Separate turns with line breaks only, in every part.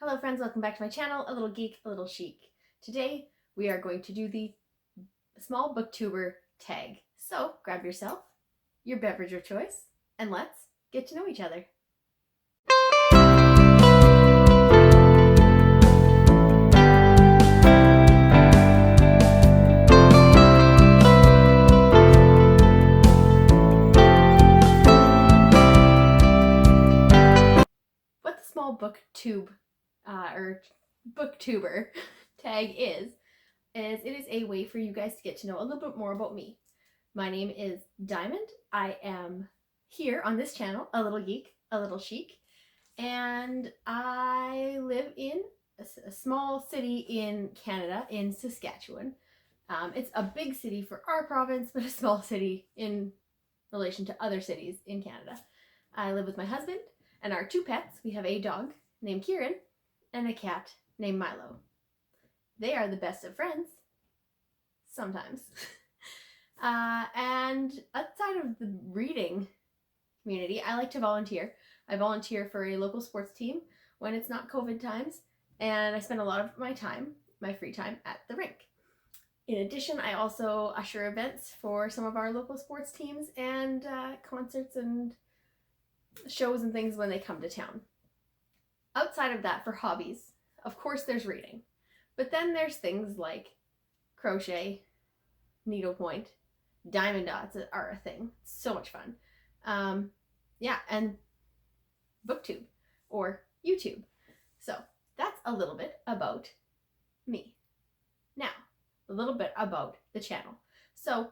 Hello friends, welcome back to my channel, A Little Geek, A Little Chic. Today we are going to do the small booktuber tag. So grab yourself, your beverage of choice, and let's get to know each other. What the small booktube or booktuber tag is it is a way for you guys to get to know a little bit more about me. My name is Diamond. I am here on this channel, A Little Geek, A Little Chic, and I live in a small city in Canada, in Saskatchewan. It's a big city for our province, but a small city in relation to other cities in Canada. I live with my husband and our two pets. We have a dog named Kieran and a cat named Milo. They are the best of friends, sometimes. And outside of the reading community, I like to volunteer. I volunteer for a local sports team when it's not COVID times, and I spend a lot of my time, my free time, at the rink. In addition, I also usher events for some of our local sports teams and concerts and shows and things when they come to town. Outside of that, for hobbies, of course there's reading. But then there's things like crochet, needlepoint, diamond dots are a thing. It's so much fun. And booktube or YouTube. So that's a little bit about me. Now, a little bit about the channel. So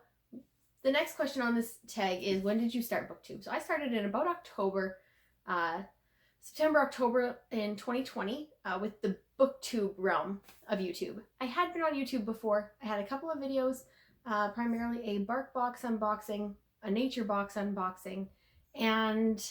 the next question on this tag is, when did you start booktube? So I started in about September, October in 2020 with the booktube realm of YouTube. I had been on YouTube before. I had a couple of videos, primarily a bark box unboxing, a nature box unboxing, and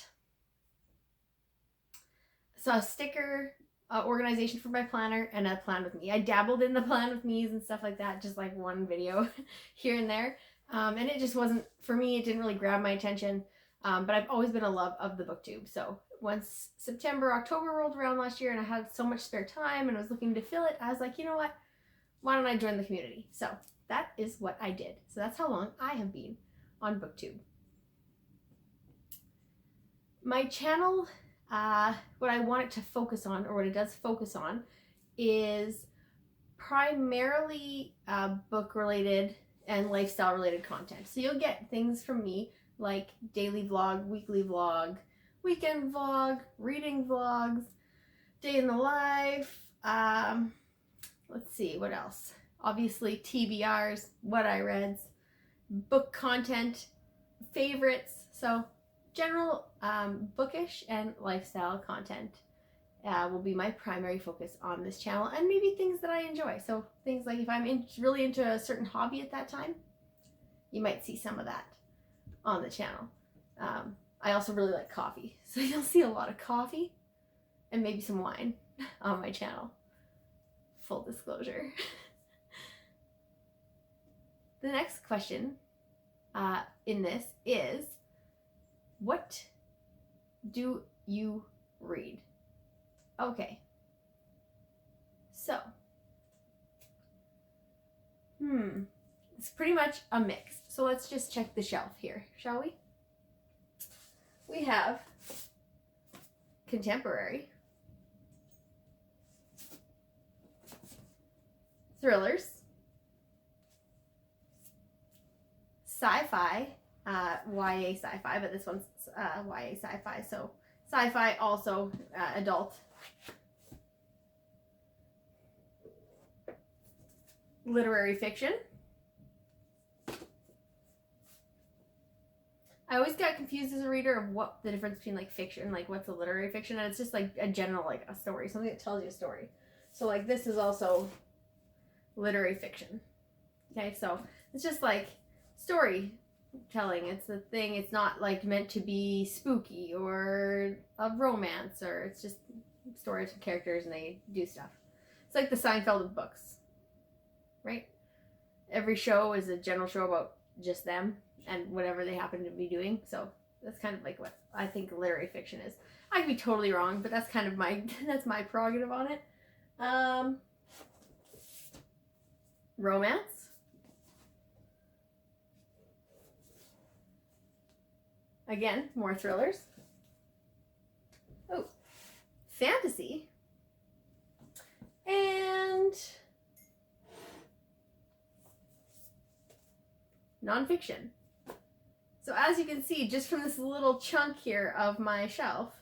a sticker organization for my planner and a plan with me. I dabbled in the plan with me's and stuff like that, just like one video here and there. And it just wasn't, for me, it didn't really grab my attention. But I've always been a love of the booktube. So once September, October rolled around last year and I had so much spare time and was looking to fill it, I was like, you know what? Why don't I join the community? So that is what I did. So that's how long I have been on booktube. My channel, what I want it to focus on, or what it does focus on, is primarily book related and lifestyle related content. So you'll get things from me like daily vlog, weekly vlog, weekend vlog, reading vlogs, day in the life, let's see, what else? Obviously TBRs, what I read, book content, favorites, so general bookish and lifestyle content will be my primary focus on this channel, and maybe things that I enjoy. So things like if I'm really into a certain hobby at that time, you might see some of that on the channel. I also really like coffee, so you'll see a lot of coffee and maybe some wine on my channel. Full disclosure. The next question in this is, what do you read? Okay, so it's pretty much a mix. So let's just check the shelf here, shall we? We have contemporary, thrillers, sci-fi, YA sci-fi, but this one's YA sci-fi, so sci-fi, also adult, literary fiction. I always got confused as a reader of what the difference between like fiction, like what's a literary fiction, and it's just like a general, like a story, something that tells you a story. So like this is also literary fiction. Okay, so it's just like storytelling. It's the thing. It's not like meant to be spooky or a romance, or it's just stories of characters and they do stuff. It's like the Seinfeld of books, right? Every show is a general show about just them and whatever they happen to be doing. So That's kind of like what I think literary fiction is. I could be totally wrong, but that's kind of my that's my prerogative on it. Romance. Again, more thrillers. Oh, fantasy. And nonfiction. So as you can see, just from this little chunk here of my shelf,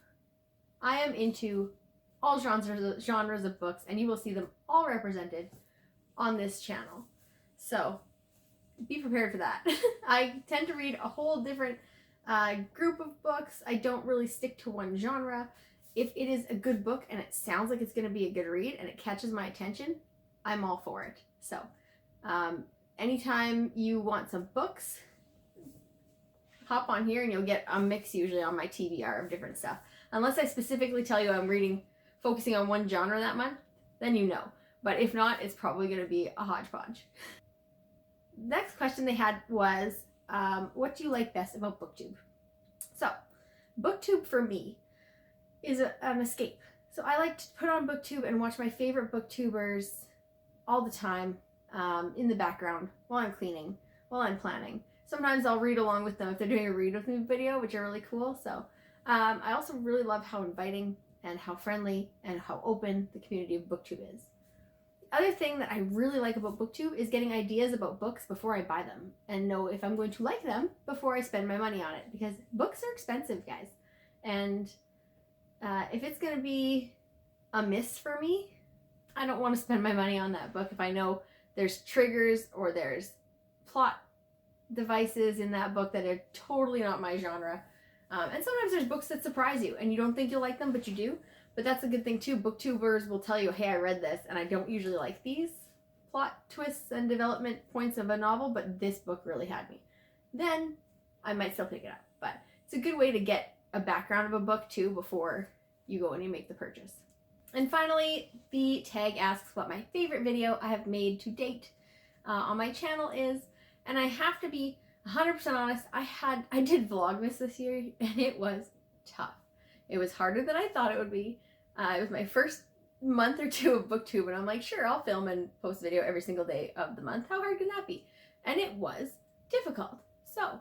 I am into all genres of books, and you will see them all represented on this channel. So be prepared for that. I tend to read a whole different group of books. I don't really stick to one genre. If it is a good book and it sounds like it's going to be a good read and it catches my attention, I'm all for it. So anytime you want some books, hop on here and you'll get a mix usually on my TBR of different stuff. Unless I specifically tell you I'm focusing on one genre that month, then you know. But if not, it's probably going to be a hodgepodge. Next question they had was, what do you like best about Booktube? So, Booktube for me is an escape. So I like to put on Booktube and watch my favorite Booktubers all the time in the background while I'm cleaning, while I'm planning. Sometimes I'll read along with them if they're doing a read with me video, which are really cool. So I also really love how inviting and how friendly and how open the community of Booktube is. The other thing that I really like about Booktube is getting ideas about books before I buy them and know if I'm going to like them before I spend my money on it, because books are expensive, guys. And if it's going to be a miss for me, I don't want to spend my money on that book if I know there's triggers or there's plot devices in that book that are totally not my genre. And sometimes there's books that surprise you and you don't think you'll like them, but you do. But that's a good thing too. Booktubers will tell you, hey, I read this and I don't usually like these plot twists and development points of a novel, but this book really had me. Then I might still pick it up. But it's a good way to get a background of a book too before you go and you make the purchase. And finally, the tag asks what my favorite video I have made to date on my channel is. And I have to be 100% honest, I did Vlogmas this year and it was tough. It was harder than I thought it would be. It was my first month or two of Booktube and I'm like, sure, I'll film and post video every single day of the month. How hard can that be? And it was difficult. So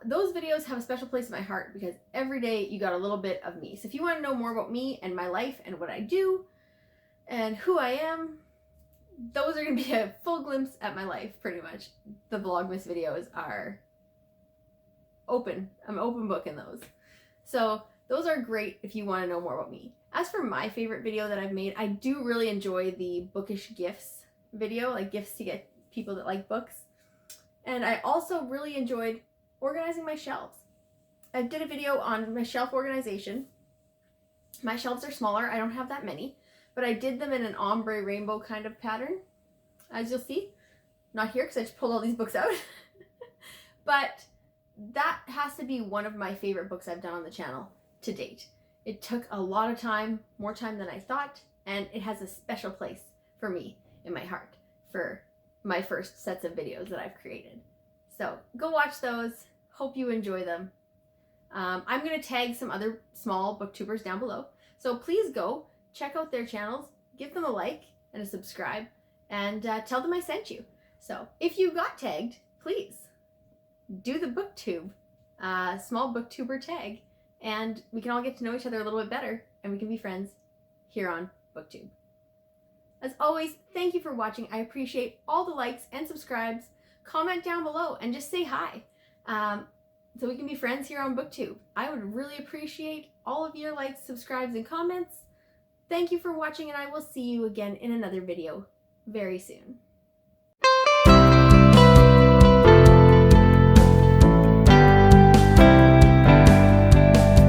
those videos have a special place in my heart because every day you got a little bit of me. So if you want to know more about me and my life and what I do and who I am, those are going to be a full glimpse at my life, pretty much. The Vlogmas videos are open. I'm an open book in those. So those are great if you want to know more about me. As for my favorite video that I've made, I do really enjoy the bookish gifts video, like gifts to get people that like books. And I also really enjoyed organizing my shelves. I did a video on my shelf organization. My shelves are smaller. I don't have that many. But I did them in an ombre rainbow kind of pattern, as you'll see. Not here because I just pulled all these books out. But that has to be one of my favorite books I've done on the channel to date. It took a lot of time, more time than I thought, and it has a special place for me in my heart for my first sets of videos that I've created. So go watch those. Hope you enjoy them. I'm going to tag some other small booktubers down below. So please go check out their channels, give them a like and a subscribe, and tell them I sent you. So if you got tagged, please do the Booktube, small Booktuber tag, and we can all get to know each other a little bit better, and we can be friends here on Booktube. As always, thank you for watching. I appreciate all the likes and subscribes. Comment down below and just say hi, so we can be friends here on Booktube. I would really appreciate all of your likes, subscribes, and comments. Thank you for watching, and I will see you again in another video very soon.